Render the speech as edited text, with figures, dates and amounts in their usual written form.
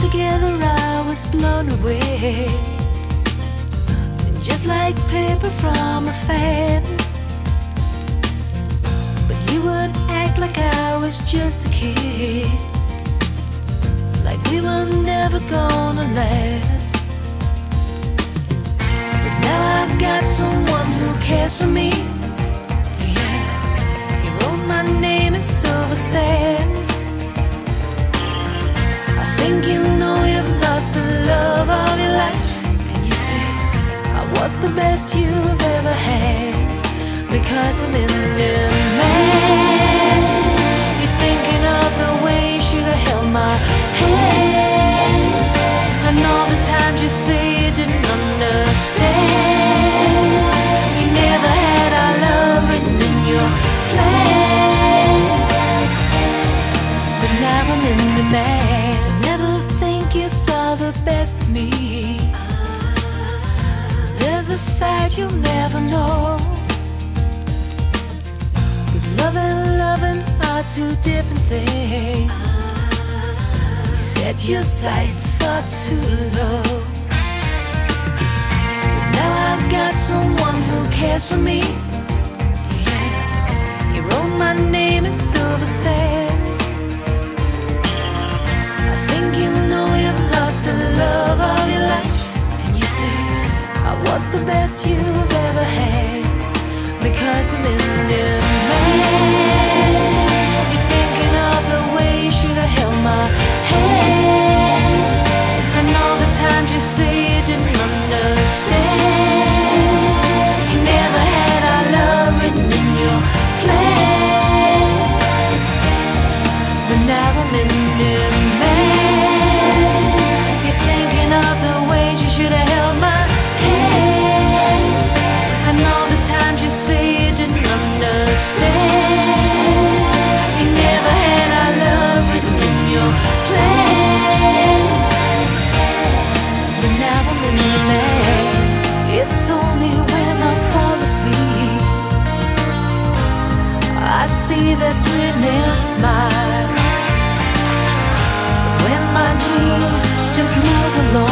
together I was blown away, and just like paper from a fan. But you would act like I was just a kid, like we were never gonna last. But now I got someone who cares for me. Yeah, he wrote my name in silver sands. I think you know you've lost the love of your life, and you say I was the best you've ever had, because I'm in your man. You're thinking of the way you should have held my hand, and all the times you say you didn't understand. You never had our love written in your plans, but now I'm in the man. You saw the best of me. There's a side you'll never know, 'cause love and loving are two different things. You set your sights far too low, but now I've got someone who cares for me. Yeah, you wrote my name in silver sands. You know you've lost the love of your life, and you say I was the best you've ever had, because I'm in your man. You're thinking of the way you should have held my hand, and all the times you say you didn't understand. You never had our love written in your plans, but now I'm in your man. Should have held my hand, and all the times you say you didn't understand. You never had our love written in your plans, but now I'm in the man. It's only when I fall asleep I see that witness smile. When my dreams just move along,